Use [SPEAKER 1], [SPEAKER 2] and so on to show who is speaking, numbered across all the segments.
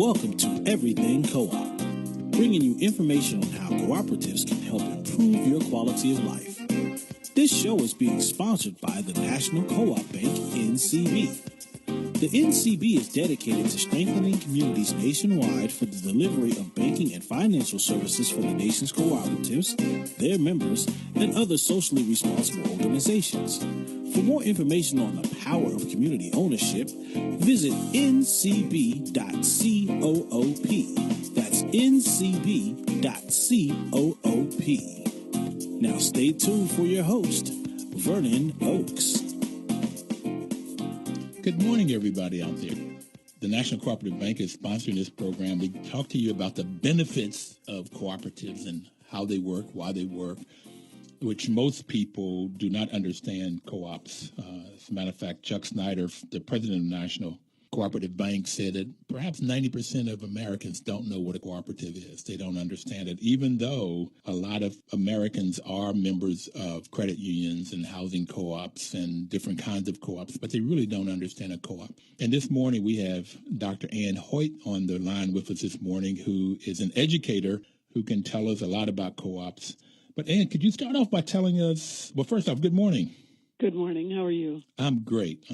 [SPEAKER 1] Welcome to Everything Co-op, bringing you information on how cooperatives can help improve your quality of life. This show is being sponsored by the National Co-op Bank, NCB. The NCB is dedicated to strengthening communities nationwide for the delivery of banking and financial services for the nation's cooperatives, their members, and other socially responsible organizations. For more information on the power of community ownership, visit ncb.coop. That's ncb.coop. Now stay tuned for your host, Vernon Oakes.
[SPEAKER 2] Good morning, everybody out there. The National Cooperative Bank is sponsoring this program. We talk to you about the benefits of cooperatives and how they work, why they work, which most people do not understand co-ops. As a matter of fact, Chuck Snyder, the president of the National Cooperative Bank, said that perhaps 90% of Americans don't know what a cooperative is. They don't understand it, even though a lot of Americans are members of credit unions and housing co-ops and different kinds of co-ops, but they really don't understand a co-op. And this morning we have Dr. Hoyt on the line with us this morning, who is an educator who can tell us a lot about co-ops. But Ann, could you start off by telling us, well, first off, good morning.
[SPEAKER 3] Good morning. How are you?
[SPEAKER 2] I'm great.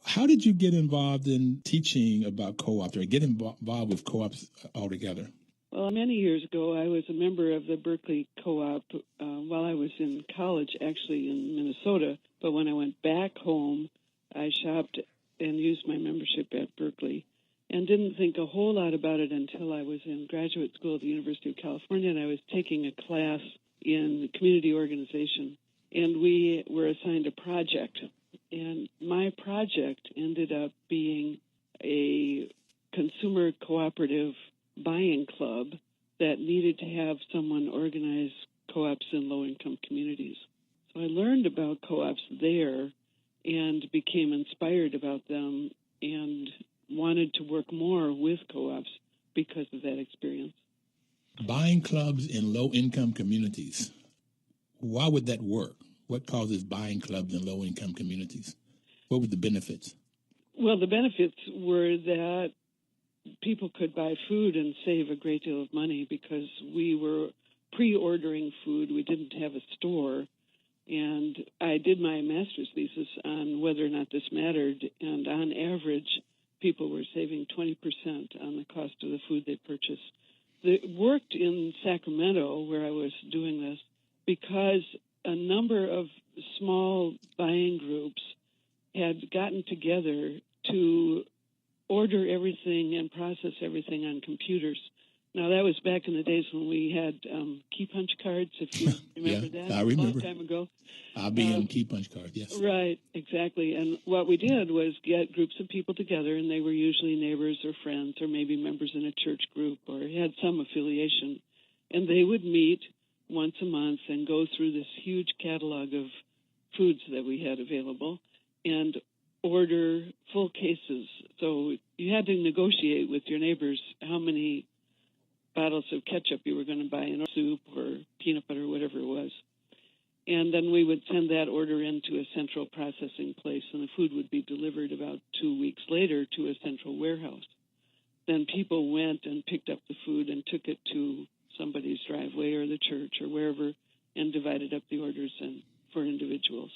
[SPEAKER 2] How did you get involved in teaching about co-ops or get involved with co-ops altogether?
[SPEAKER 3] Well, many years ago, I was a member of the Berkeley Co-op while I was in college, actually in Minnesota. But when I went back home, I shopped and used my membership at Berkeley and didn't think a whole lot about it until I was in graduate school at the University of California, and I was taking a class in community organization, and we were assigned a project. And my project ended up being a consumer cooperative buying club that needed to have someone organize co-ops in low-income communities. So I learned about co-ops there and became inspired about them and wanted to work more with co-ops because of that experience.
[SPEAKER 2] Buying clubs in low-income communities. Why would that work? What causes buying clubs in low-income communities? What were the benefits?
[SPEAKER 3] Well, the benefits were that people could buy food and save a great deal of money because we were pre-ordering food. We didn't have a store. And I did my master's thesis on whether or not this mattered. And on average, people were saving 20% on the cost of the food they purchased. It worked in Sacramento, where I was doing this, because a number of small buying groups had gotten together to order everything and process everything on computers. Now, that was back in the days when we had key punch cards, if you remember that.
[SPEAKER 2] I remember.
[SPEAKER 3] A long time ago.
[SPEAKER 2] IBM key punch card, yes.
[SPEAKER 3] Right, exactly. And what we did was get groups of people together, and they were usually neighbors or friends or maybe members in a church group or had some affiliation. And they would meet once a month and go through this huge catalog of foods that we had available and order full cases. So you had to negotiate with your neighbors how many bottles of ketchup you were going to buy in soup or peanut butter, whatever it was. And then we would send that order into a central processing place, and the food would be delivered about 2 weeks later to a central warehouse. Then people went and picked up the food and took it to somebody's driveway or the church or wherever and divided up the orders for individuals.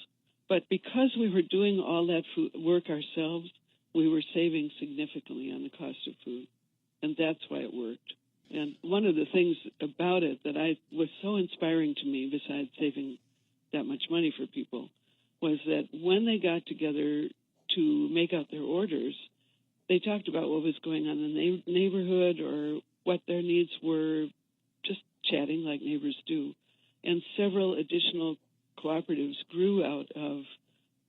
[SPEAKER 3] But because we were doing all that food work ourselves, we were saving significantly on the cost of food, and that's why it worked. And one of the things about it that was so inspiring to me, besides saving that much money for people, was that when they got together to make out their orders, they talked about what was going on in the neighborhood or what their needs were, just chatting like neighbors do. And several additional cooperatives grew out of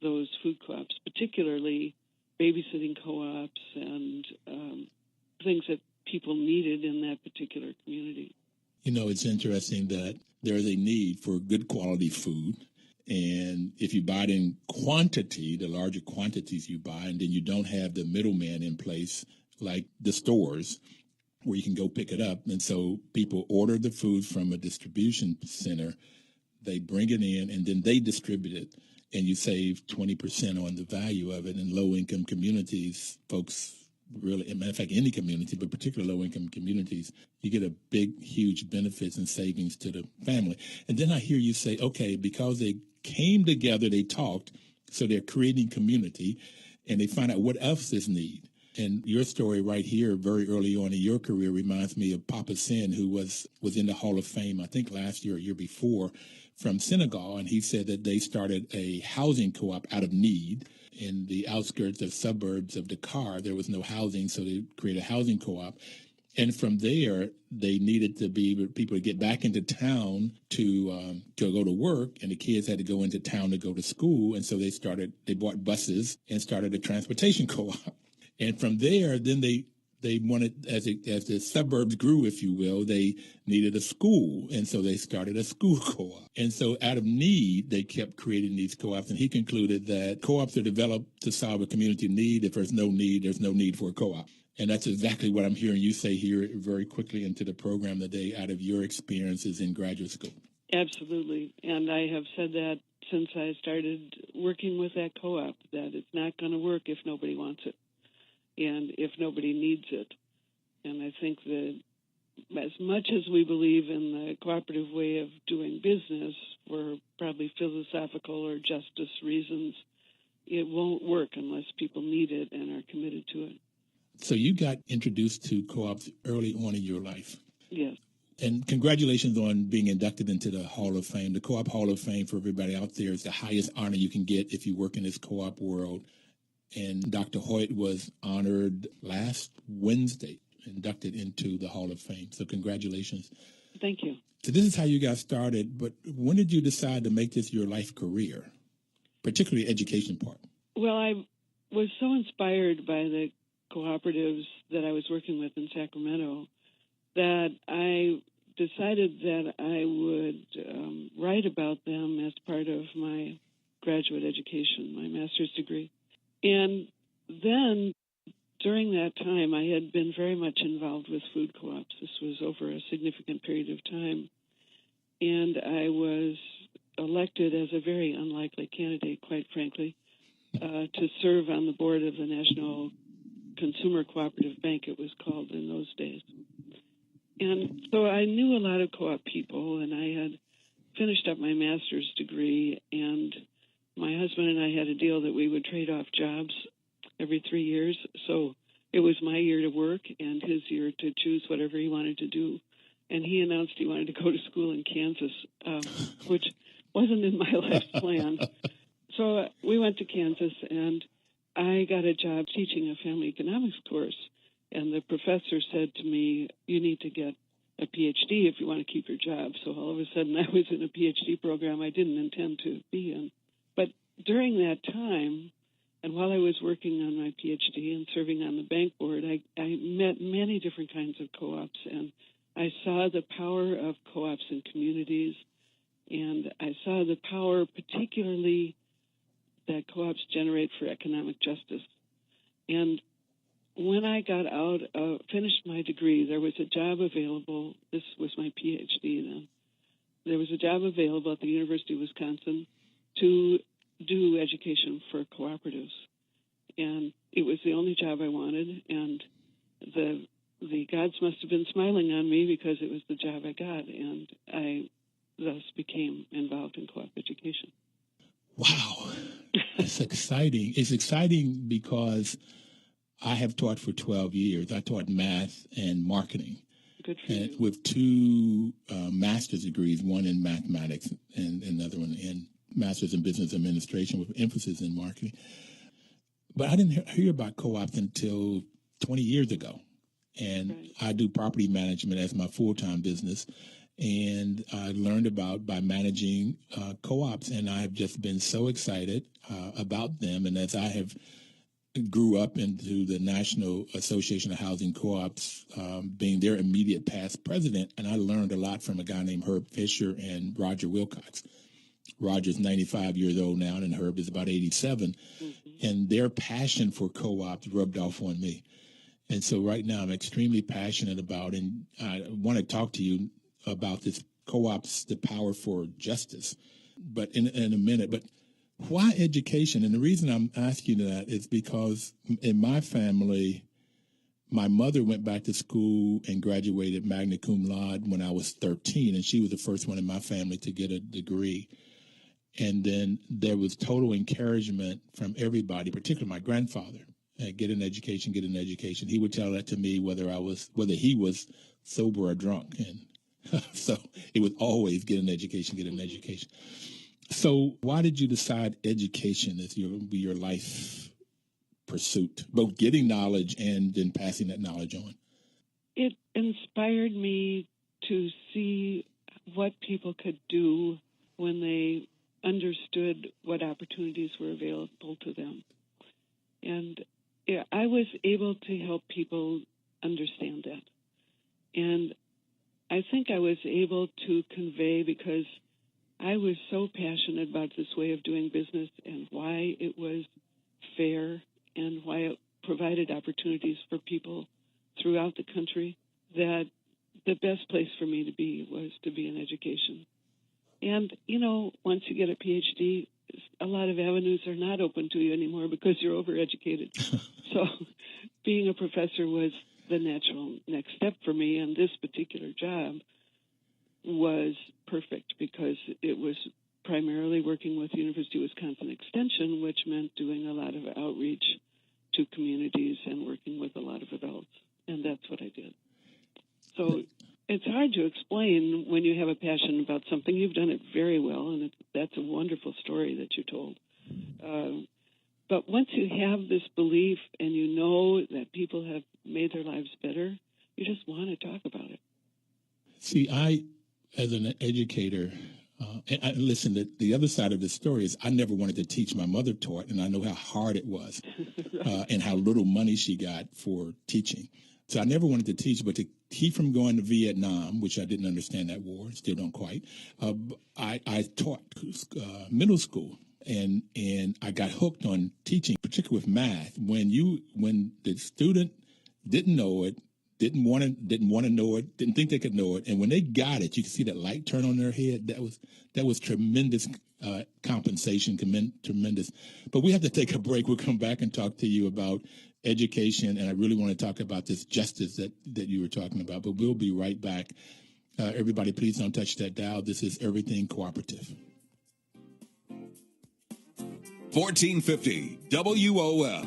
[SPEAKER 3] those food co-ops, particularly babysitting co-ops and things that people needed in that particular community.
[SPEAKER 2] You know, it's interesting that there is a need for good quality food. And if you buy it in quantity, the larger quantities you buy, and then you don't have the middleman in place like the stores where you can go pick it up. And so people order the food from a distribution center, they bring it in, and then they distribute it. And you save 20% on the value of it. In low-income communities, folks really, as a matter of fact, any community, but particularly low-income communities, you get a big, huge benefits and savings to the family. And then I hear you say, okay, because they came together, they talked, so they're creating community, and they find out what else is needed. And your story right here, very early on in your career, reminds me of Papa Sin, who was in the Hall of Fame, I think last year or year before, from Senegal. And he said that they started a housing co-op out of need in the outskirts of suburbs of Dakar. There was no housing, so they created a housing co-op. And from there, they needed to be people to get back into town to go to work, and the kids had to go into town to go to school. And so they bought buses and started a transportation co-op. And from there, then they wanted, as the suburbs grew, if you will, they needed a school. And so they started a school co-op. And so out of need, they kept creating these co-ops. And he concluded that co-ops are developed to solve a community need. If there's no need for a co-op. And that's exactly what I'm hearing you say here very quickly into the program today out of your experiences in graduate school.
[SPEAKER 3] Absolutely. And I have said that since I started working with that co-op, that it's not going to work if nobody wants it and if nobody needs it. And I think that as much as we believe in the cooperative way of doing business for probably philosophical or justice reasons, it won't work unless people need it and are committed to it.
[SPEAKER 2] So you got introduced to co-ops early on in your life.
[SPEAKER 3] Yes.
[SPEAKER 2] And congratulations on being inducted into the Hall of Fame. The Co-op Hall of Fame, for everybody out there, is the highest honor you can get if you work in this co-op world. And Dr. Hoyt was honored last Wednesday, inducted into the Hall of Fame. So congratulations.
[SPEAKER 3] Thank you.
[SPEAKER 2] So this is how you got started, but when did you decide to make this your life career, particularly education part?
[SPEAKER 3] Well, I was so inspired by the cooperatives that I was working with in Sacramento that I decided that I would write about them as part of my graduate education, my master's degree. And then during that time, I had been very much involved with food co-ops. This was over a significant period of time. And I was elected as a very unlikely candidate, quite frankly, to serve on the board of the National Consumer Cooperative Bank, it was called in those days. And so I knew a lot of co-op people, and I had finished up my master's degree, and my husband and I had a deal that we would trade off jobs every 3 years. So it was my year to work and his year to choose whatever he wanted to do. And he announced he wanted to go to school in Kansas, which wasn't in my life's plan. So we went to Kansas, and I got a job teaching a family economics course. And the professor said to me, you need to get a PhD if you want to keep your job. So all of a sudden I was in a PhD program I didn't intend to be in. But during that time, and while I was working on my PhD and serving on the bank board, I met many different kinds of co-ops, and I saw the power of co-ops in communities, and I saw the power particularly that co-ops generate for economic justice. And when I got out, finished my degree, there was a job available. This was my PhD then. There was a job available at the University of Wisconsin to do education for cooperatives. And it was the only job I wanted, and the gods must have been smiling on me because it was the job I got, and I thus became involved in co-op education.
[SPEAKER 2] Wow. That's exciting. It's exciting because I have taught for 12 years. I taught math and marketing.
[SPEAKER 3] Good for you.
[SPEAKER 2] With two master's degrees, one in mathematics and another one in master's in business administration with emphasis in marketing. But I didn't hear about co-ops until 20 years ago. And right. I do property management as my full-time business. And I learned by managing co-ops. And I've just been so excited about them. And as I have grew up into the National Association of Housing Co-ops, being their immediate past president, and I learned a lot from a guy named Herb Fisher and Roger Wilcox. Roger's 95 years old now, and Herb is about 87. Mm-hmm. And their passion for co-ops rubbed off on me. And so right now I'm extremely passionate about, and I want to talk to you about this co-ops, the power for justice, but in a minute. But why education? And the reason I'm asking that is because in my family, My mother went back to school and graduated magna cum laude when I was 13, and she was the first one in my family to get a degree. And then there was total encouragement from everybody, particularly my grandfather. Get an education, get an education. He would tell that to me whether he was sober or drunk. And so it was always get an education, get an education. So why did you decide education as your life pursuit, both getting knowledge and then passing that knowledge on?
[SPEAKER 3] It inspired me to see what people could do when they understood what opportunities were available to them. And I was able to help people understand that. And I think I was able to convey, because I was so passionate about this way of doing business and why it was fair and why it provided opportunities for people throughout the country, that the best place for me to be was to be in education. And, once you get a PhD, a lot of avenues are not open to you anymore because you're overeducated. So being a professor was the natural next step for me, and this particular job was perfect because it was primarily working with University of Wisconsin Extension, which meant doing a lot of outreach to communities and working with a lot of adults, and that's what I did. So it's hard to explain when you have a passion about something. You've done it very well, and that's a wonderful story that you told. But once you have this belief and you know that people have made their lives better, you just want to talk about it.
[SPEAKER 2] See, I, as an educator, listen, the other side of the story is I never wanted to teach. My mother taught, and I know how hard it was and how little money she got for teaching. So I never wanted to teach, but to keep from going to Vietnam, which I didn't understand that war, still don't quite, I taught middle school. And I got hooked on teaching, particularly with math. When the student didn't know it, didn't want to know it, didn't think they could know it, and when they got it, you could see that light turn on their head. That was tremendous compensation, tremendous. But we have to take a break. We'll come back and talk to you about education, and I really want to talk about this justice that you were talking about. But we'll be right back. Everybody, please don't touch that dial. This is Everything Cooperative.
[SPEAKER 4] 1450 WOL.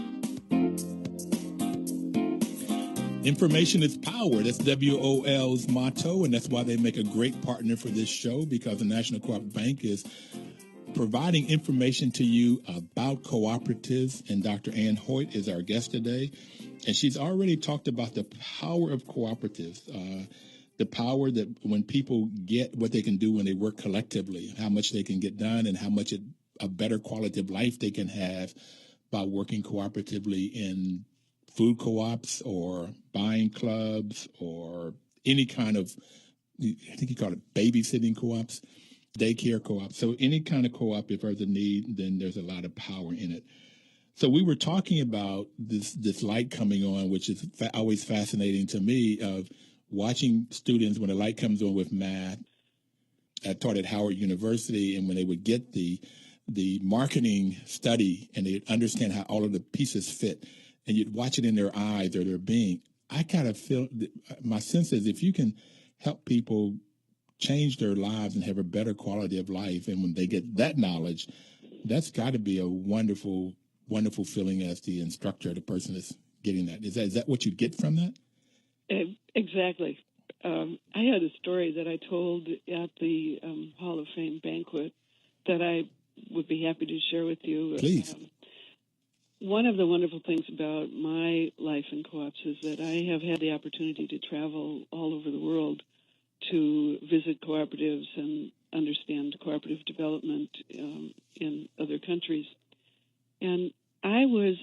[SPEAKER 2] Information is power. That's WOL's motto, and that's why they make a great partner for this show, because the National Cooperative Bank is providing information to you about cooperatives, and Dr. Ann Hoyt is our guest today, and she's already talked about the power of cooperatives, the power that when people get what they can do when they work collectively, how much they can get done, and how much a better quality of life they can have by working cooperatively in food co-ops or buying clubs or any kind of, I think you call it babysitting co-ops, daycare co-ops. So any kind of co-op, if there's a need, then there's a lot of power in it. So we were talking about this light coming on, which is always fascinating to me, of watching students when the light comes on with math. I taught at Howard University, and when they would get the marketing study and they'd understand how all of the pieces fit, and you'd watch it in their eyes or their being, I kind of feel, my sense is if you can help people change their lives and have a better quality of life, and when they get that knowledge, that's got to be a wonderful, wonderful feeling as the instructor, the person is getting that. Is that what you get from that?
[SPEAKER 3] Exactly. I had a story that I told at the Hall of Fame banquet that I would be happy to share with you.
[SPEAKER 2] Please.
[SPEAKER 3] One of the wonderful things about my life in co-ops is that I have had the opportunity to travel all over the world to visit cooperatives and understand cooperative development in other countries. And I was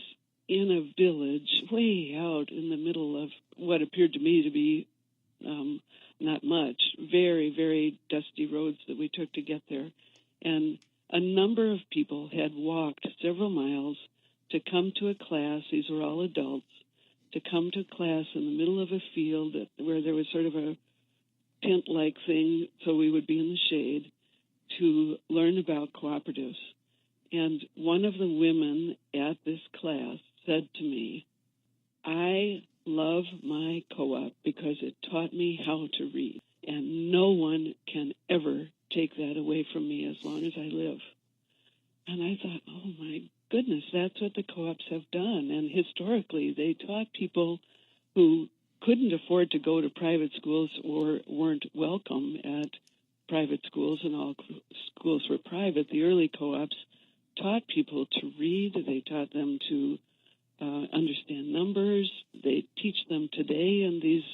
[SPEAKER 3] in a village way out in the middle of what appeared to me to be not much, very, very dusty roads that we took to get there. And a number of people had walked several miles to come to a class. These were all adults, to come to class in the middle of a field where there was sort of a tent-like thing, so we would be in the shade, to learn about cooperatives. And one of the women at this class said to me, I love my co-op because it taught me how to read. And no one can ever take that away from me as long as I live. And I thought, oh, my goodness, that's what the co-ops have done. And historically, they taught people who couldn't afford to go to private schools or weren't welcome at private schools, and all schools were private. The early co-ops taught people to read. They taught them to understand numbers. They teach them today in these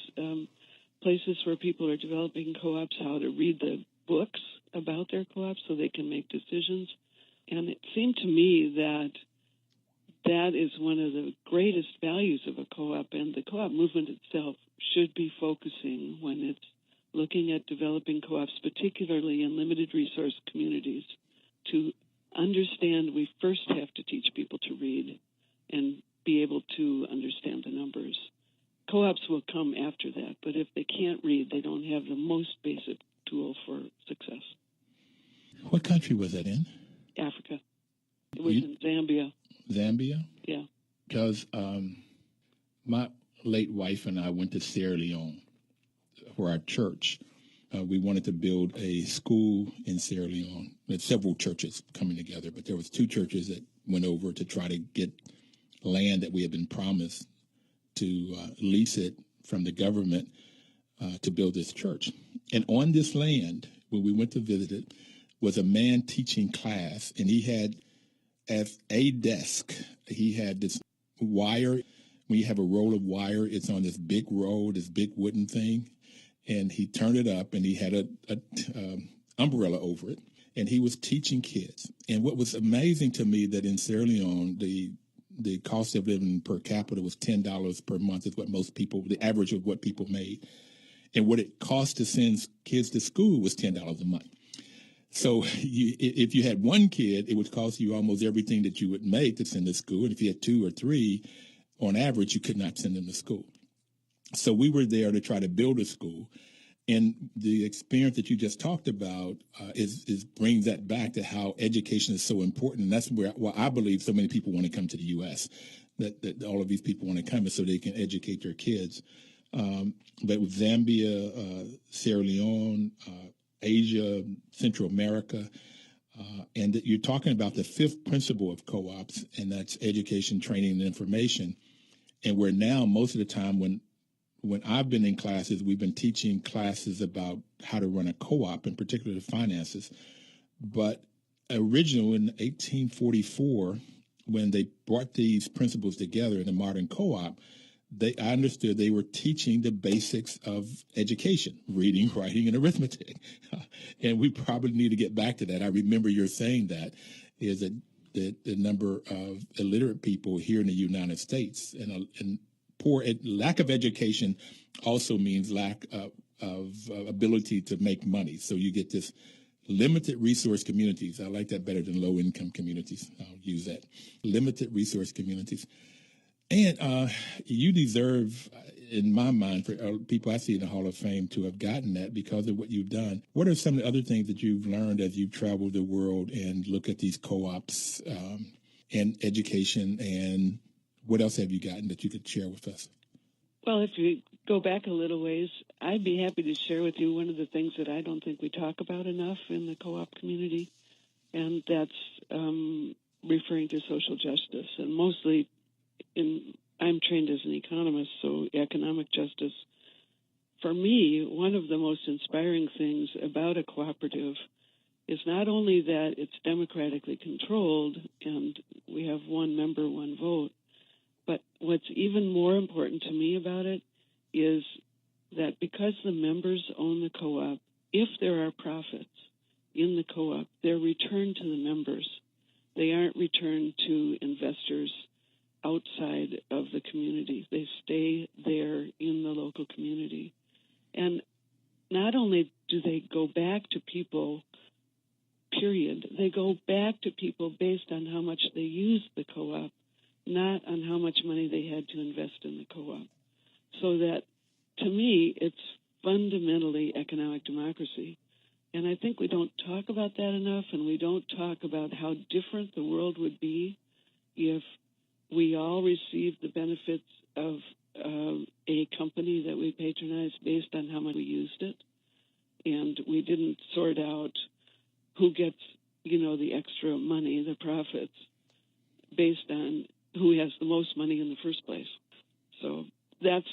[SPEAKER 3] places where people are developing co-ops how to read the books about their co-ops so they can make decisions. And it seemed to me that that is one of the greatest values of a co-op, and the co-op movement itself should be focusing when it's looking at developing co-ops, particularly in limited resource communities, to understand we first have to teach people to read and be able to understand the numbers. Co-ops will come after that, but if they can't read, they don't have the most basic tool for success.
[SPEAKER 2] What country was that in?
[SPEAKER 3] Africa. It was in Zambia.
[SPEAKER 2] Zambia?
[SPEAKER 3] Yeah.
[SPEAKER 2] Because my late wife and I went to Sierra Leone for our church. We wanted to build a school in Sierra Leone. There's several churches coming together, but there was 2 churches that went over to try to get land that we had been promised to lease it from the government to build this church. And on this land, when we went to visit it, was a man teaching class, and he had as a desk, he had this wire. When you have a roll of wire, it's on this big roll, this big wooden thing, and he turned it up, and he had a umbrella over it, and he was teaching kids. And what was amazing to me that in Sierra Leone, the cost of living per capita was $10 per month is what most people, the average of what people made. And what it cost to send kids to school was $10 a month. So if you had one kid, it would cost you almost everything that you would make to send to school. And if you had 2 or 3, on average, you could not send them to school. So we were there to try to build a school. And the experience that you just talked about is brings that back to how education is so important. And that's why I believe so many people want to come to the U.S., that all of these people want to come so they can educate their kids. But with Zambia, Sierra Leone, Asia, Central America, and that you're talking about the 5th principle of co-ops, and that's education, training, and information. And where now most of the time when I've been in classes, we've been teaching classes about how to run a co-op, in particular the finances. But originally in 1844, when they brought these principles together in the modern co-op, I understood they were teaching the basics of education, reading, writing, and arithmetic. And we probably need to get back to that. I remember you're saying that is that the number of illiterate people here in the United States and lack of education also means lack of ability to make money. So you get this limited resource communities. I like that better than low income communities. I'll use that. Limited resource communities. And you deserve, in my mind, for people I see in the Hall of Fame to have gotten that because of what you've done. What are some of the other things that you've learned as you've traveled the world and look at these co-ops and education, and what else have you gotten that you could share with us?
[SPEAKER 3] Well, if you go back a little ways, I'd be happy to share with you one of the things that I don't think we talk about enough in the co-op community, and that's referring to social justice, and mostly I'm trained as an economist, so economic justice. For me, one of the most inspiring things about a cooperative is not only that it's democratically controlled and we have one member, one vote, but what's even more important to me about it is that because the members own the co-op, if there are profits in the co-op, they're returned to the members. They aren't returned to investors outside of the community. They stay there in the local community. And not only do they go back to people, period, they go back to people based on how much they use the co-op, not on how much money they had to invest in the co-op. So that, to me, it's fundamentally economic democracy. And I think we don't talk about that enough, and we don't talk about how different the world would be if we all received the benefits of a company that we patronized based on how much we used it. And we didn't sort out who gets, the extra money, the profits, based on who has the most money in the first place. So that's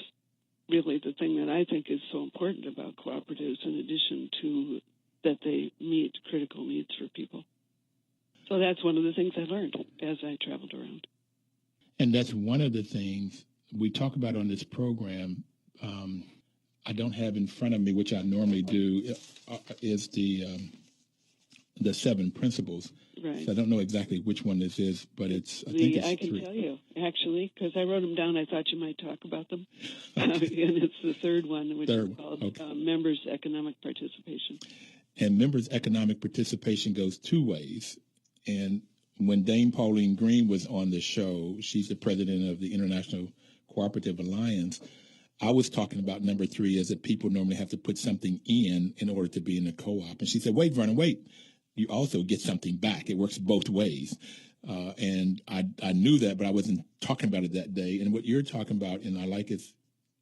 [SPEAKER 3] really the thing that I think is so important about cooperatives, in addition to that they meet critical needs for people. So that's one of the things I learned as I traveled around.
[SPEAKER 2] And that's one of the things we talk about on this program. I don't have in front of me, which I normally do, is the 7 principles.
[SPEAKER 3] Right.
[SPEAKER 2] So I don't know exactly which one this is, but I think it's
[SPEAKER 3] I can
[SPEAKER 2] 3.
[SPEAKER 3] tell you, actually, because I wrote them down. I thought you might talk about them. And it's the third one, which is called members' economic participation.
[SPEAKER 2] And members' economic participation goes 2 ways. And when Dame Pauline Green was on the show, she's the president of the International Cooperative Alliance, I was talking about number 3 is that people normally have to put something in order to be in a co-op. And she said, wait, Vernon, wait. You also get something back. It works both ways. And I knew that, but I wasn't talking about it that day. And what you're talking about, and I like, is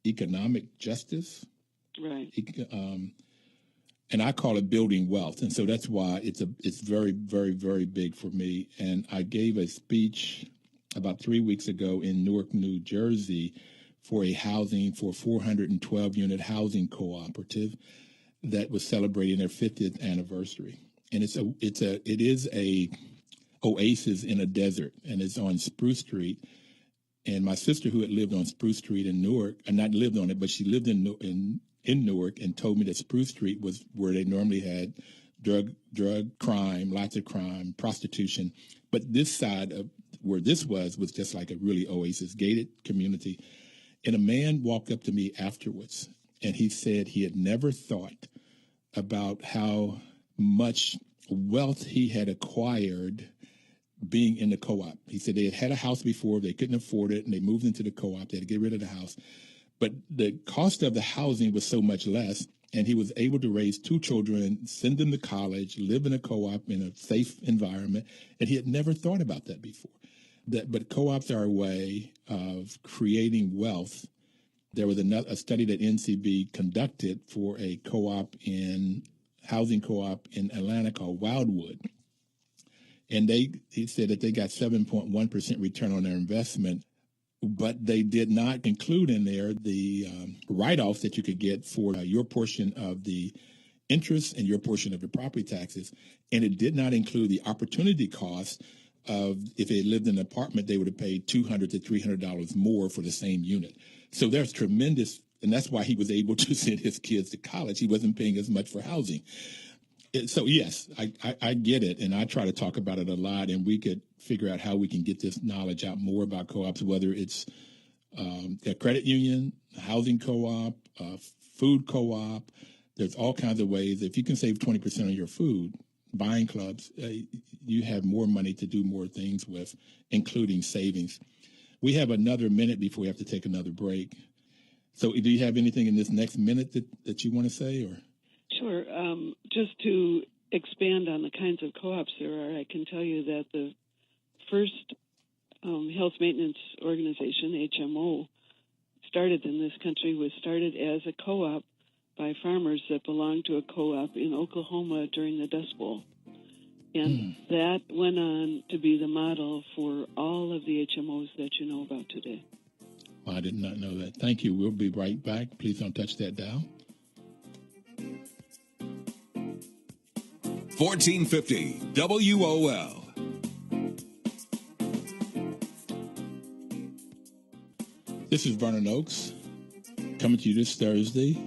[SPEAKER 2] economic justice.
[SPEAKER 3] Right.
[SPEAKER 2] And I call it building wealth. And so that's why it's very, very, very big for me. And I gave a speech about 3 weeks ago in Newark, New Jersey, for a 412-unit housing cooperative that was celebrating their 50th anniversary. And it is a oasis in a desert, and it's on Spruce Street. And my sister, who had lived on Spruce Street in Newark, and not lived on it, but she lived in Newark, and told me that Spruce Street was where they normally had drug crime, lots of crime, prostitution. But this side of where this was just like a really oasis, gated community. And a man walked up to me afterwards, and he said he had never thought about how much wealth he had acquired being in the co-op. He said they had a house before, they couldn't afford it, and they moved into the co-op. They had to get rid of the house. But the cost of the housing was so much less, and he was able to raise 2 children, send them to college, live in a co-op in a safe environment, and he had never thought about that before. But co-ops are a way of creating wealth. There was a study that NCB conducted for a housing co-op in Atlanta called Wildwood. And he said that they got 7.1% return on their investment, but they did not include in there the write-offs that you could get for your portion of the interest and your portion of the property taxes. And it did not include the opportunity cost of, if they lived in an apartment, they would have paid $200 to $300 more for the same unit. So there's tremendous, and that's why he was able to send his kids to college. He wasn't paying as much for housing. So yes, I get it, and I try to talk about it a lot, and we could figure out how we can get this knowledge out more about co-ops, whether it's a credit union, housing co-op, food co-op. There's all kinds of ways. If you can save 20% on your food, buying clubs, you have more money to do more things with, including savings. We have another minute before we have to take another break. So do you have anything in this next minute that you want to say? Or
[SPEAKER 3] Sure. Just to expand on the kinds of co-ops there are, I can tell you that the first health maintenance organization, HMO, started in this country was started as a co-op by farmers that belonged to a co-op in Oklahoma during the Dust Bowl. And that went on to be the model for all of the HMOs that you know about today.
[SPEAKER 2] Well, I did not know that. Thank you. We'll be right back. Please don't touch that dial.
[SPEAKER 4] 1450 WOL.
[SPEAKER 2] This is Vernon Oakes coming to you this Thursday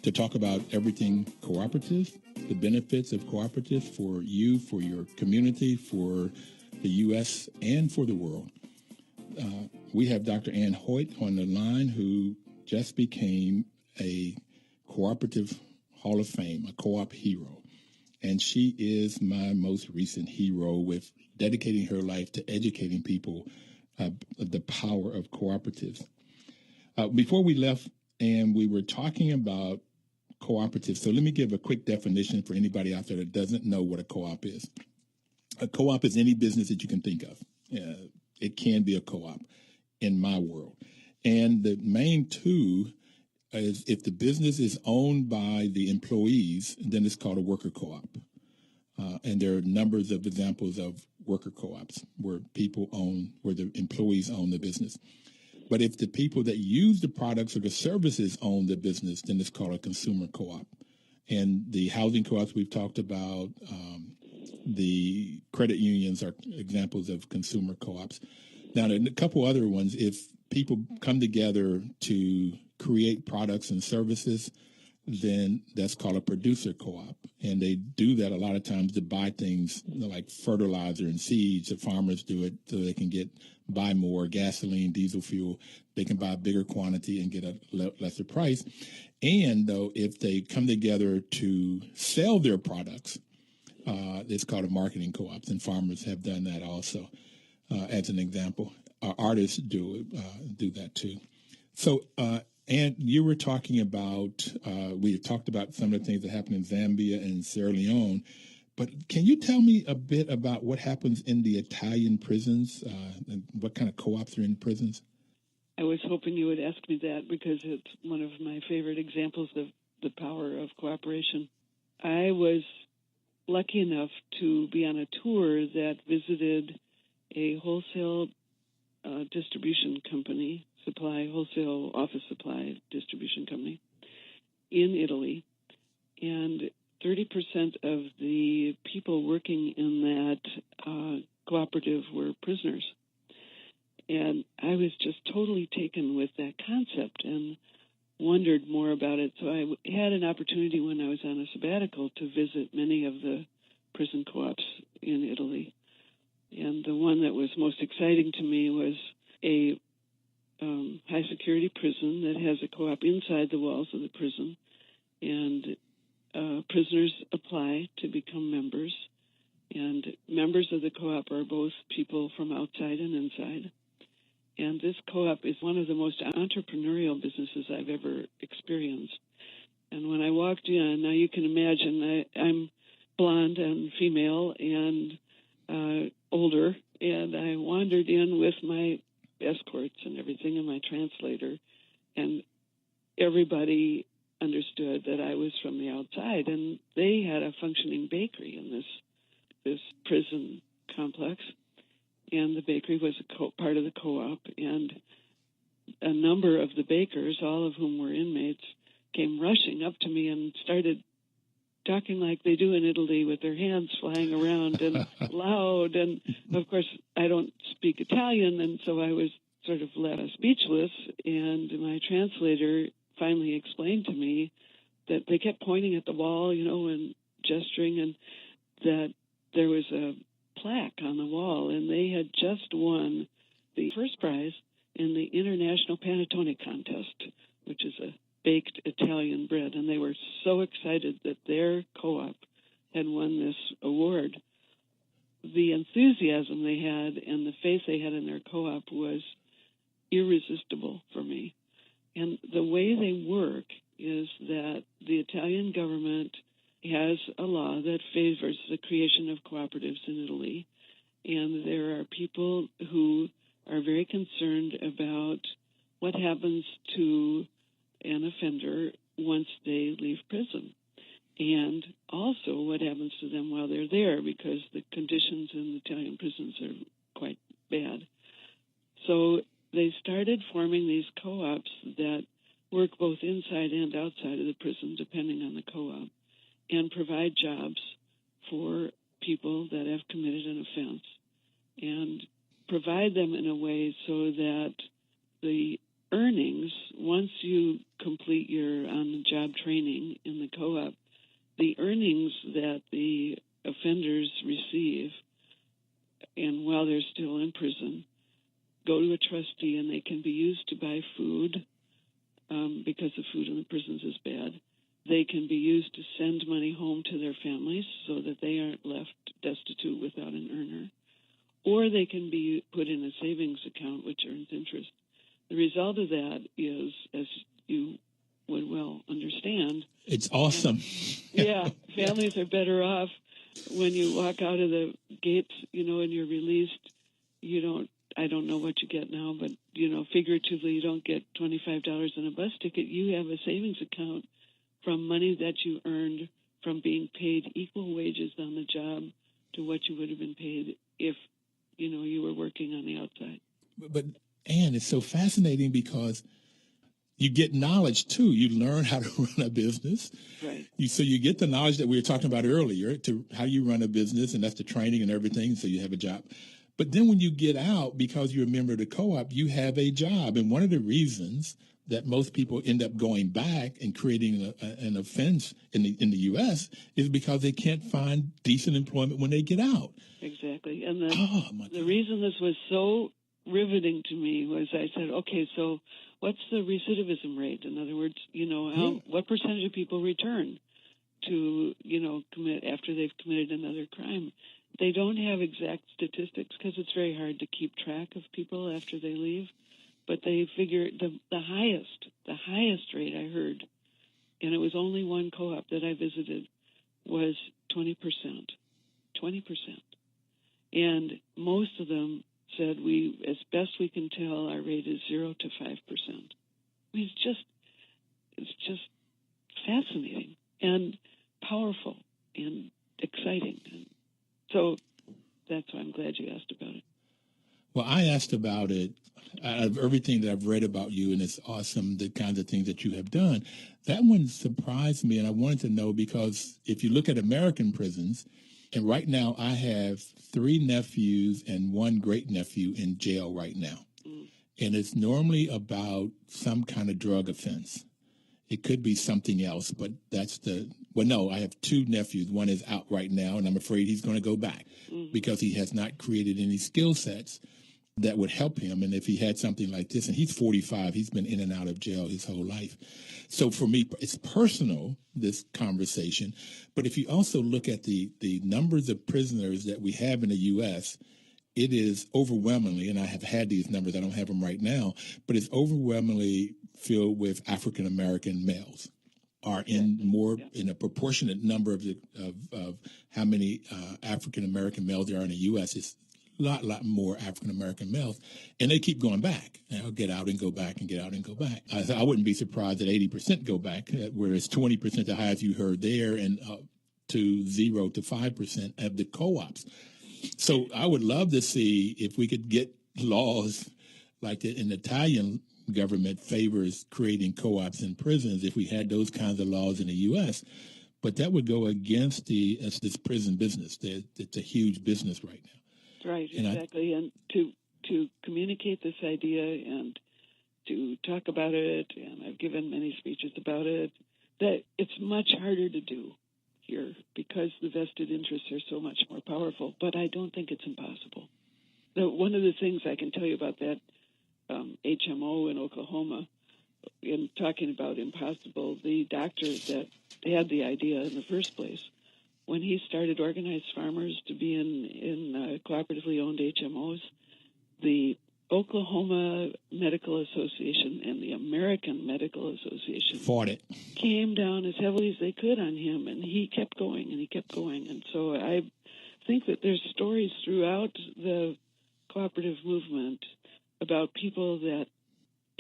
[SPEAKER 2] to talk about everything cooperative, the benefits of cooperatives for you, for your community, for the U.S., and for the world. We have Dr. Ann Hoyt on the line, who just became a Cooperative Hall of Fame, a co-op hero. And she is my most recent hero with dedicating her life to educating people the power of cooperatives. Before we left, and we were talking about cooperatives. So let me give a quick definition for anybody out there that doesn't know what a co-op is. A co-op is any business that you can think of. It can be a co-op in my world. And the main two is if the business is owned by the employees, then it's called a worker co-op. And there are numbers of examples of worker co-ops where where the employees own the business. But if the people that use the products or the services own the business, then it's called a consumer co-op. And the housing co-ops we've talked about, the credit unions are examples of consumer co-ops. Now, there are a couple other ones. If people come together to create products and services, then that's called a producer co-op. And they do that a lot of times to buy things like fertilizer and seeds. The farmers do it so they can buy more gasoline, diesel fuel. They can buy a bigger quantity and get a lesser price. And though, if they come together to sell their products, it's called a marketing co-op. And farmers have done that also, as an example. Artists do that too. So, and you were talking about, we talked about some of the things that happen in Zambia and Sierra Leone, but can you tell me a bit about what happens in the Italian prisons and what kind of co-ops are in prisons?
[SPEAKER 3] I was hoping you would ask me that because it's one of my favorite examples of the power of cooperation. I was lucky enough to be on a tour that visited a wholesale distribution company, wholesale office supply distribution company in Italy. And 30% of the people working in that cooperative were prisoners. And I was just totally taken with that concept and wondered more about it. So I had an opportunity when I was on a sabbatical to visit many of the prison co-ops in Italy. And the one that was most exciting to me was a high-security prison that has a co-op inside the walls of the prison. And prisoners apply to become members. And members of the co-op are both people from outside and inside. And this co-op is one of the most entrepreneurial businesses I've ever experienced. And when I walked in, now you can imagine I'm blonde and female and older, and I wandered in with my escorts and everything and my translator, and everybody understood that I was from the outside, and they had a functioning bakery in this prison complex. And the bakery was part of the co-op, and a number of the bakers, all of whom were inmates, came rushing up to me and started talking like they do in Italy with their hands flying around and loud. And, of course, I don't speak Italian, and so I was sort of left speechless. And my translator finally explained to me that they kept pointing at the wall, and gesturing, and that there was a plaque on the wall, and they had just won the first prize in the International Panettone Contest, which is a baked Italian bread, and they were so excited that their co-op had won this award. The enthusiasm they had and the faith they had in their co-op was irresistible for me. And the way they work is that the Italian government has a law that favors the creation of cooperatives in Italy, and there are people who are very concerned about what happens to an offender once they leave prison, and also what happens to them while they're there, because the conditions in Italian prisons are quite bad. So they started forming these co-ops that work both inside and outside of the prison, depending on the co-op, and provide jobs for people that have committed an offense, and provide them in a way so that the earnings, once you complete your on-the-job training in the co-op, the earnings that the offenders receive, and while they're still in prison, go to a trustee, and they can be used to buy food, because the food in the prisons is bad. They can be used to send money home to their families so that they aren't left destitute without an earner. Or they can be put in a savings account, which earns interest. The result of that is, as you would well understand,
[SPEAKER 2] it's awesome.
[SPEAKER 3] Yeah, families are better off when you walk out of the gates, and you're released. You don't I don't know what you get now, but, figuratively, you don't get $25 in a bus ticket. You have a savings account from money that you earned from being paid equal wages on the job to what you would have been paid if, you were working on the outside.
[SPEAKER 2] But Ann, it's so fascinating because you get knowledge too. You learn how to run a business.
[SPEAKER 3] Right.
[SPEAKER 2] So you get the knowledge that we were talking about earlier to how you run a business, and that's the training and everything. So you have a job. But then when you get out, because you're a member of the co-op, you have a job. And one of the reasons that most people end up going back and creating an offense in the U.S. is because they can't find decent employment when they get out.
[SPEAKER 3] Exactly. And the reason this was so riveting to me was I said, okay, so what's the recidivism rate? In other words, what percentage of people return to, commit after they've committed another crime? They don't have exact statistics because it's very hard to keep track of people after they leave. But they figure the highest rate I heard, and it was only one co-op that I visited, was 20%. 20%. And most of them said as best we can tell, our rate is 0 to 5%. It's just fascinating and powerful and exciting. And so that's why I'm glad you asked about it.
[SPEAKER 2] Well, I asked about it out of everything that I've read about you, and it's awesome, the kinds of things that you have done. That one surprised me, and I wanted to know because if you look at American prisons, and right now I have 3 nephews and 1 great-nephew in jail right now. And it's normally about some kind of drug offense. It could be something else, but I have 2 nephews. One is out right now, and I'm afraid he's going to go back because he has not created any skill sets that would help him. And if he had something like this, and he's 45, he's been in and out of jail his whole life. So for me, it's personal, this conversation. But if you also look at the numbers of prisoners that we have in the U.S., it is overwhelmingly, and I have had these numbers, I don't have them right now, but it's overwhelmingly filled with African-American males are in a proportionate number of how many African-American males there are in the U.S. It's a lot more African-American males, and they keep going back. Get out and go back and get out and go back. I wouldn't be surprised that 80% go back, whereas 20%, the highest you heard there, and to 0 to 5% of the co-ops. So I would love to see if we could get laws like an Italian government favors creating co-ops in prisons if we had those kinds of laws in the U.S., but that would go against this prison business. It's a huge business right now.
[SPEAKER 3] Right, exactly. And to communicate this idea and to talk about it, and I've given many speeches about it, that it's much harder to do here because the vested interests are so much more powerful, but I don't think it's impossible. Now, one of the things I can tell you about that HMO in Oklahoma, in talking about impossible, the doctor that had the idea in the first place, when he started organized farmers to be in cooperatively owned HMOs, the Oklahoma Medical Association and the American Medical Association
[SPEAKER 2] fought it,
[SPEAKER 3] came down as heavily as they could on him, and he kept going and he kept going. And so I think that there's stories throughout the cooperative movement about people that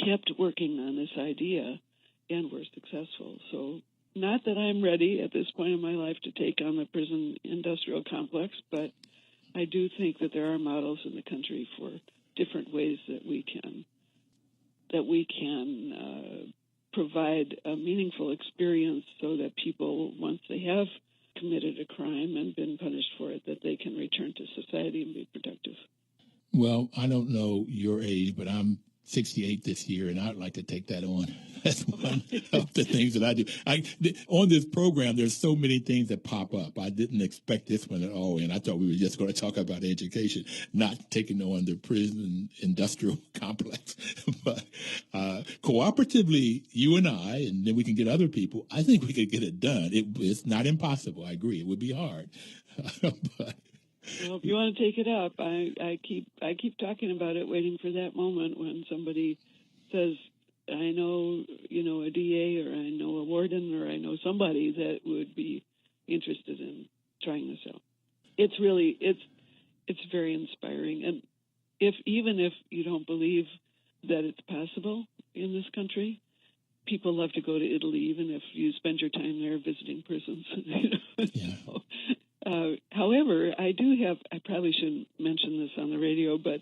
[SPEAKER 3] kept working on this idea and were successful. So not that I'm ready at this point in my life to take on the prison industrial complex, but I do think that there are models in the country for different ways that we can provide a meaningful experience so that people, once they have committed a crime and been punished for it, that they can return to society and be productive.
[SPEAKER 2] Well, I don't know your age, but I'm 68 this year, and I'd like to take that on. That's one of the things that I do. On this program, there's so many things that pop up. I didn't expect this one at all, and I thought we were just going to talk about education, not taking on the prison industrial complex. But cooperatively, you and I, and then we can get other people, I think we could get it done. It's not impossible. I agree. It would be hard. But
[SPEAKER 3] well, if you want to take it up, I keep talking about it, waiting for that moment when somebody says, I know, a DA, or I know a warden, or I know somebody that would be interested in trying this out. It's very inspiring, and even if you don't believe that it's possible in this country, people love to go to Italy, even if you spend your time there visiting prisons.
[SPEAKER 2] Yeah.
[SPEAKER 3] However, I probably shouldn't mention this on the radio, but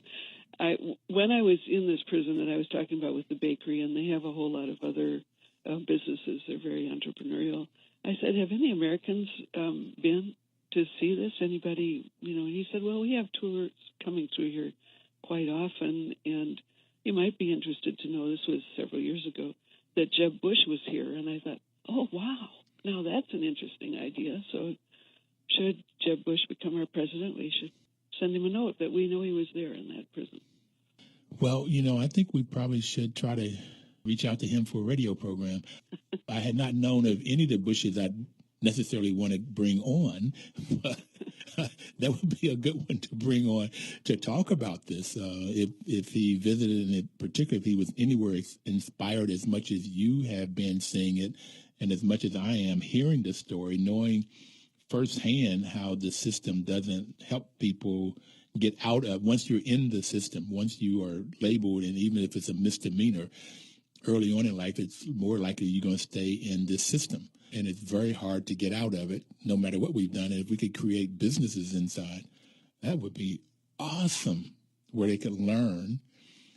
[SPEAKER 3] when I was in this prison that I was talking about with the bakery, and they have a whole lot of other businesses, they're very entrepreneurial, I said, have any Americans been to see this? Anybody, and he said, well, we have tours coming through here quite often, and you might be interested to know, this was several years ago, that Jeb Bush was here. And I thought, oh, wow, now that's an interesting idea. So should Jeb Bush become our president, we should send him a note that we know he was there in that prison.
[SPEAKER 2] Well, I think we probably should try to reach out to him for a radio program. I had not known of any of the Bushes I'd necessarily want to bring on, but that would be a good one to bring on to talk about this. If he visited, and particularly if he was anywhere inspired as much as you have been seeing it, and as much as I am hearing the story, knowing firsthand how the system doesn't help people get out of, once you're in the system, once you are labeled, and even if it's a misdemeanor, early on in life, it's more likely you're going to stay in this system. And it's very hard to get out of it, no matter what we've done. And if we could create businesses inside, that would be awesome, where they could learn.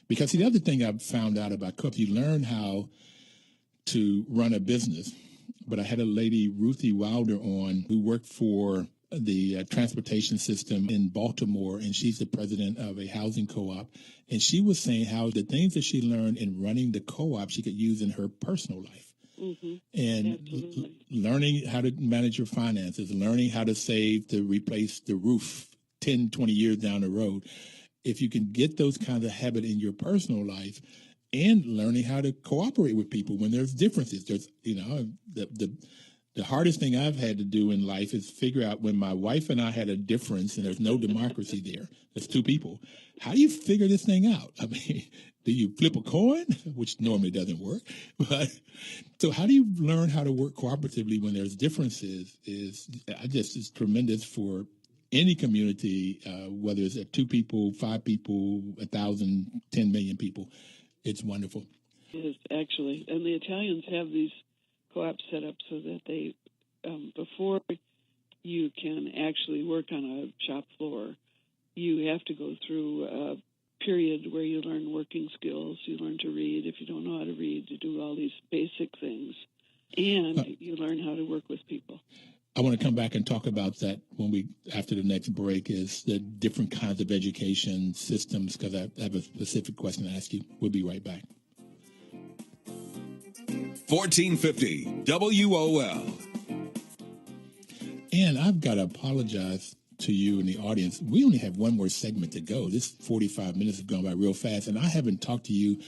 [SPEAKER 2] Because the other thing I've found out about co-ops, you learn how to run a business. But I had a lady, Ruthie Wilder, on, who worked for the transportation system in Baltimore, and she's the president of a housing co-op. And she was saying how the things that she learned in running the co-op she could use in her personal life. Mm-hmm. And learning how to manage your finances, learning how to save to replace the roof 10, 20 years down the road. If you can get those kinds of habits in your personal life, and learning how to cooperate with people when there's differences. There's, the hardest thing I've had to do in life is figure out when my wife and I had a difference and there's no democracy there. There's two people. How do you figure this thing out? I mean, do you flip a coin, which normally doesn't work? But so how do you learn how to work cooperatively when there's differences is tremendous for any community, whether it's 2 people, 5 people, 1,000, 10 million people. It's wonderful.
[SPEAKER 3] It is, actually. And the Italians have these co-ops set up so that they, before you can actually work on a shop floor, you have to go through a period where you learn working skills, you learn to read. If you don't know how to read, you do all these basic things, and you learn how to work with people.
[SPEAKER 2] I want to come back and talk about that after the next break, is the different kinds of education systems, because I have a specific question to ask you. We'll be right back.
[SPEAKER 4] 1450 WOL.
[SPEAKER 2] And I've got to apologize to you and the audience. We only have one more segment to go. This 45 minutes have gone by real fast, and I haven't talked to you.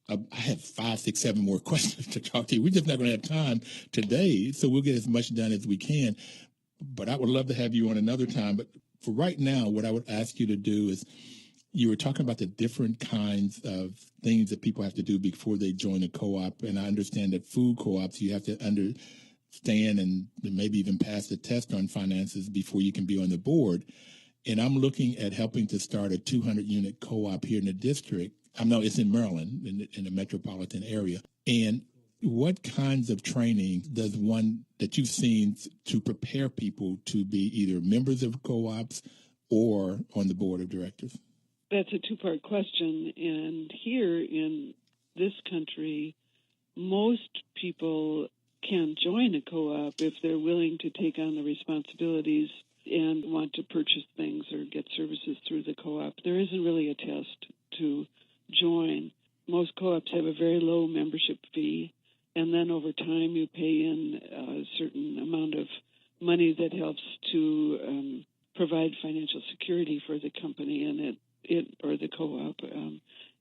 [SPEAKER 2] I have 5, 6, 7 more questions to talk to you. We're just not going to have time today, so we'll get as much done as we can. But I would love to have you on another time. But for right now, what I would ask you to do is, you were talking about the different kinds of things that people have to do before they join a co-op. And I understand that food co-ops, you have to understand and maybe even pass the test on finances before you can be on the board. And I'm looking at helping to start a 200-unit co-op here in the district. I know it's in Maryland, in the metropolitan area. And what kinds of training does one that you've seen to prepare people to be either members of co-ops or on the board of directors?
[SPEAKER 3] That's a 2-part question. And here in this country, most people can join a co-op if they're willing to take on the responsibilities and want to purchase things or get services through the co-op. There isn't really a test to join. Most co-ops have a very low membership fee, and then over time you pay in a certain amount of money that helps to provide financial security for the company and it or the co-op.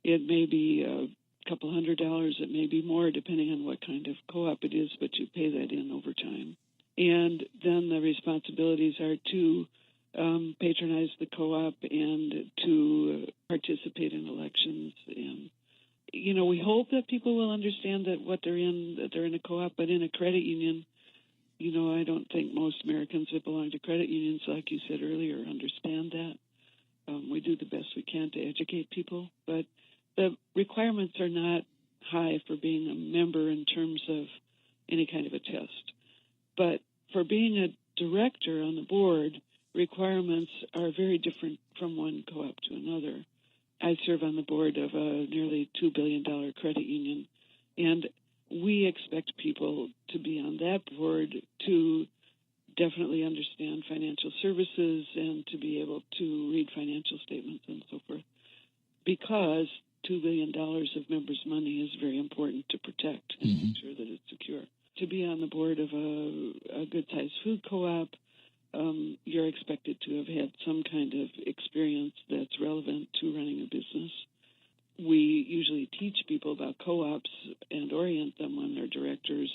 [SPEAKER 3] It may be a couple $100, it may be more, depending on what kind of co-op it is, but you pay that in over time. And then the responsibilities are to patronize the co-op and to participate in elections. And, we hope that people will understand that they're in a co-op, but in a credit union, I don't think most Americans that belong to credit unions, like you said earlier, understand that. We do the best we can to educate people, but the requirements are not high for being a member in terms of any kind of a test. But for being a director on the board, requirements are very different from one co-op to another. I serve on the board of a nearly $2 billion credit union, and we expect people to be on that board to definitely understand financial services and to be able to read financial statements and so forth, because $2 billion of members' money is very important to protect and make sure that it's secure. To be on the board of a good-sized food co-op, you're expected to have had some kind of experience that's relevant to running a business. We usually teach people about co-ops and orient them when they're directors.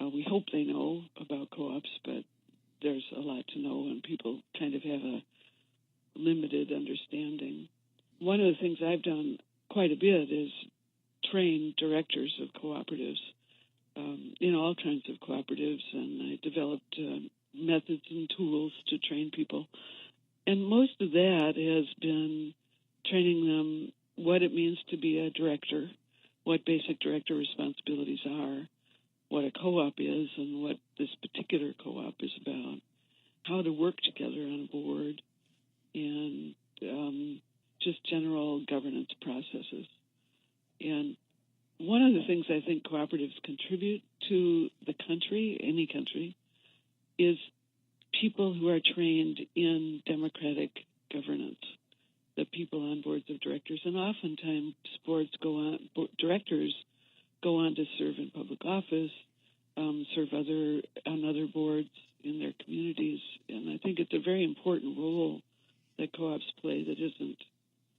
[SPEAKER 3] We hope they know about co-ops, but there's a lot to know, and people kind of have a limited understanding. One of the things I've done quite a bit is train directors of cooperatives in all kinds of cooperatives, and I developed methods and tools to train people. And most of that has been training them what it means to be a director, what basic director responsibilities are, what a co-op is and what this particular co-op is about, how to work together on a board, and just general governance processes. And one of the things I think cooperatives contribute to the country, any country, is people who are trained in democratic governance, the people on boards of directors. And oftentimes directors go on to serve in public office, serve on other boards in their communities. And I think it's a very important role that co-ops play that isn't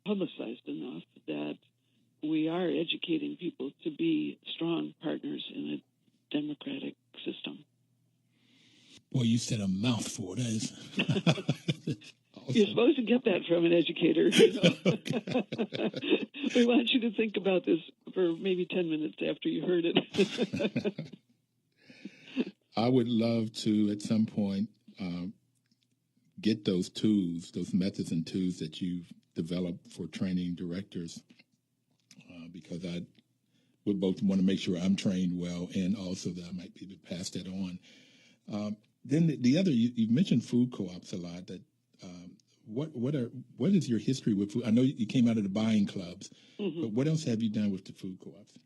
[SPEAKER 3] publicized enough, that we are educating people to be strong partners in a democratic system.
[SPEAKER 2] Boy, you said a mouthful. That is awesome.
[SPEAKER 3] You're supposed to get that from an educator. We want you to think about this for maybe 10 minutes after you heard it.
[SPEAKER 2] I would love to, at some point, get those tools, those methods and tools that you've developed for training directors, because I would both want to make sure I'm trained well and also that I might be able to pass that on. Then the other, you mentioned food co-ops a lot. That what is your history with food? I know you came out of the buying clubs, but what else have you done with the food co-ops?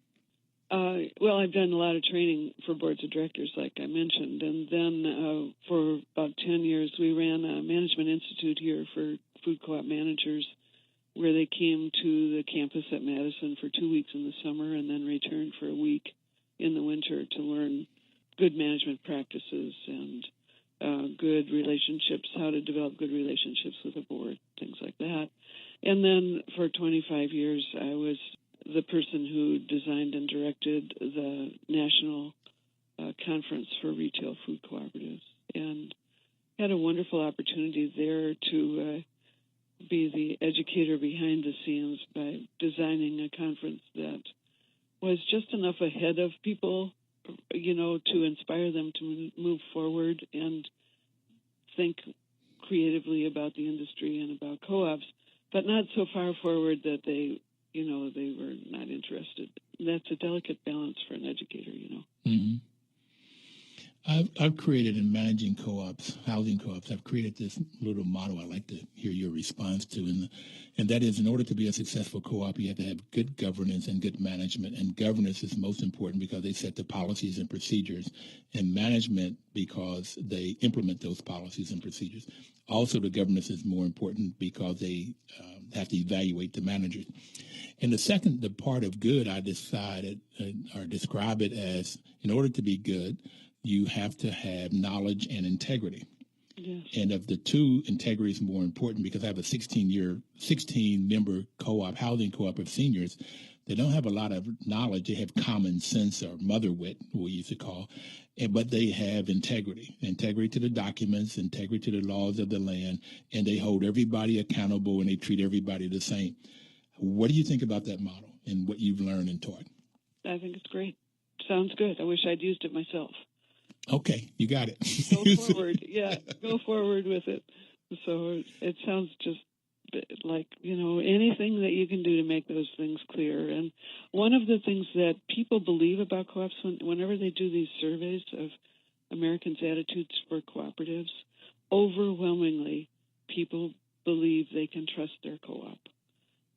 [SPEAKER 3] Well, I've done a lot of training for boards of directors, like I mentioned, and then for about 10 years we ran a management institute here for food co-op managers, where they came to the campus at Madison for 2 weeks in the summer and then returned for a week in the winter to learn good management practices and good relationships, how to develop good relationships with a board, things like that. And then for 25 years, I was the person who designed and directed the National Conference for Retail Food Cooperatives, and had a wonderful opportunity there to be the educator behind the scenes by designing a conference that was just enough ahead of people, to inspire them to move forward and think creatively about the industry and about co-ops, but not so far forward that they were not interested. That's a delicate balance for an educator,
[SPEAKER 2] Mm-hmm. I've created in managing co-ops, housing co-ops, I've created this little motto I'd like to hear your response to, and that is, in order to be a successful co-op, you have to have good governance and good management. And governance is most important because they set the policies and procedures, and management because they implement those policies and procedures. Also, the governance is more important because they have to evaluate the managers. And the part of good, I decided or describe it as, in order to be good, you have to have knowledge and integrity.
[SPEAKER 3] Yes.
[SPEAKER 2] And of the two, integrity is more important because I have a 16-member co-op, housing co-op of seniors. They don't have a lot of knowledge. They have common sense, or mother wit, we used to call, but they have integrity to the documents, integrity to the laws of the land, and they hold everybody accountable and they treat everybody the same. What do you think about that model and what you've learned and taught?
[SPEAKER 3] I think it's great. Sounds good. I wish I'd used it myself.
[SPEAKER 2] Okay, you got it.
[SPEAKER 3] Go forward. Yeah, go forward with it. So it sounds just like, anything that you can do to make those things clear. And one of the things that people believe about co-ops, whenever they do these surveys of Americans' attitudes for cooperatives, overwhelmingly people believe they can trust their co-op.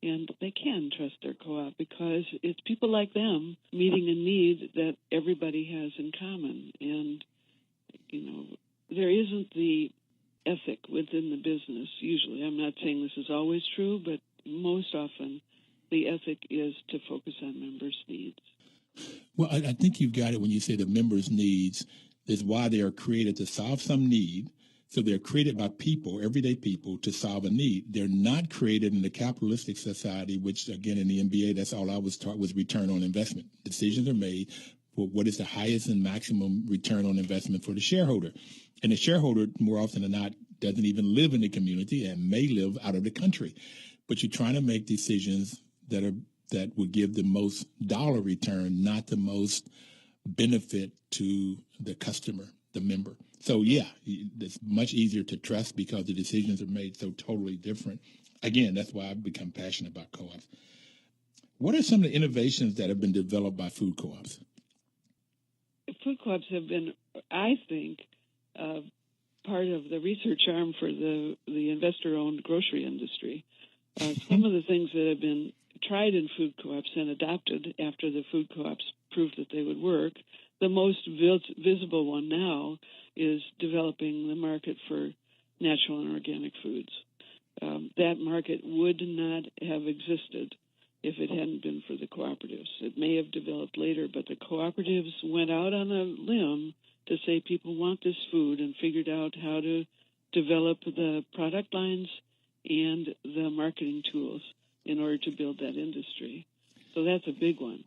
[SPEAKER 3] And they can trust their co-op because it's people like them meeting a need that everybody has in common. And, there isn't the ethic within the business, usually. I'm not saying this is always true, but most often the ethic is to focus on members' needs.
[SPEAKER 2] Well, I think you've got it when you say the members' needs is why they are created to solve some need. So they're created by people, everyday people, to solve a need. They're not created in the capitalistic society, which, again, in the MBA, that's all I was taught was return on investment. Decisions are made for what is the highest and maximum return on investment for the shareholder. And the shareholder, more often than not, doesn't even live in the community and may live out of the country. But you're trying to make decisions that would give the most dollar return, not the most benefit to the customer, the member. So, yeah, it's much easier to trust because the decisions are made so totally different. Again, that's why I've become passionate about co-ops. What are some of the innovations that have been developed by food co-ops?
[SPEAKER 3] Food co-ops have been, I think, part of the research arm for the investor-owned grocery industry. Some of the things that have been tried in food co-ops and adopted after the food co-ops proved that they would work. The most visible one now is developing the market for natural and organic foods. That market would not have existed if it hadn't been for the cooperatives. It may have developed later, but the cooperatives went out on a limb to say people want this food and figured out how to develop the product lines and the marketing tools in order to build that industry. So that's a big one.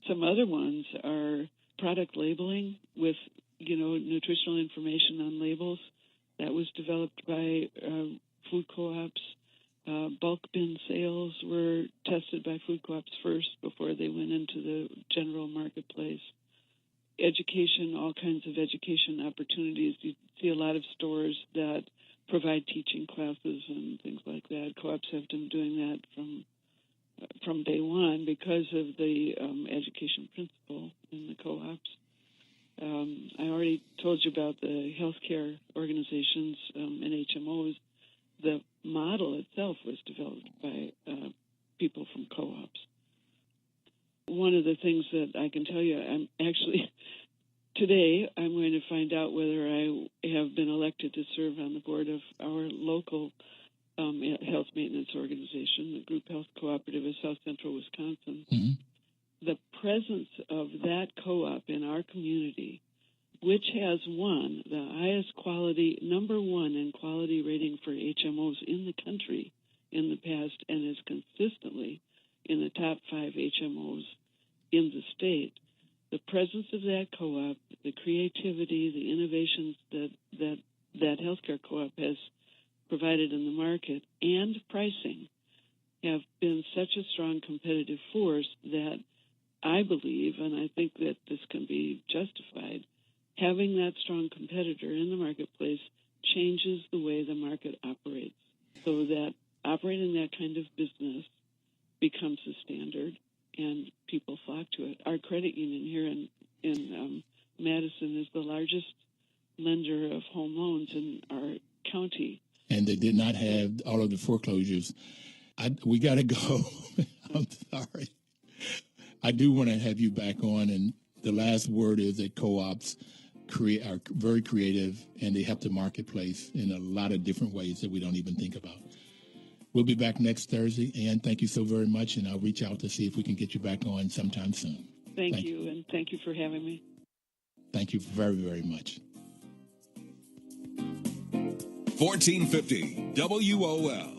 [SPEAKER 3] Some other ones are product labeling with, nutritional information on labels. That was developed by food co-ops. Bulk bin sales were tested by food co-ops first before they went into the general marketplace. Education, all kinds of education opportunities. You see a lot of stores that provide teaching classes and things like that. Co-ops have been doing that from day one because of the education principle in the co-ops. I already told you about the healthcare organizations and HMOs. The model itself was developed by people from co-ops. One of the things that I can tell you, today I'm going to find out whether I have been elected to serve on the board of our local health maintenance organization, the Group Health Cooperative of South Central Wisconsin.
[SPEAKER 2] Mm-hmm.
[SPEAKER 3] The presence of that co-op in our community, which has won the highest quality, number one in quality rating for HMOs in the country in the past, and is consistently in the top 5 HMOs in the state. The presence of that co-op, the creativity, the innovations that healthcare co-op has provided in the market, and pricing have been such a strong competitive force that I believe, and I think that this can be justified, having that strong competitor in the marketplace changes the way the market operates, so that operating that kind of business becomes the standard and people flock to it. Our credit union here in Madison is the largest lender of home loans in our county.
[SPEAKER 2] And they did not have all of the foreclosures. We got to go. I'm sorry. I do want to have you back on, and the last word is that co-ops are very creative, and they help the marketplace in a lot of different ways that we don't even think about. We'll be back next Thursday, and thank you so very much, and I'll reach out to see if we can get you back on sometime soon.
[SPEAKER 3] Thank you, and thank you for having me.
[SPEAKER 2] Thank you very, very much.
[SPEAKER 4] 1450 WOL.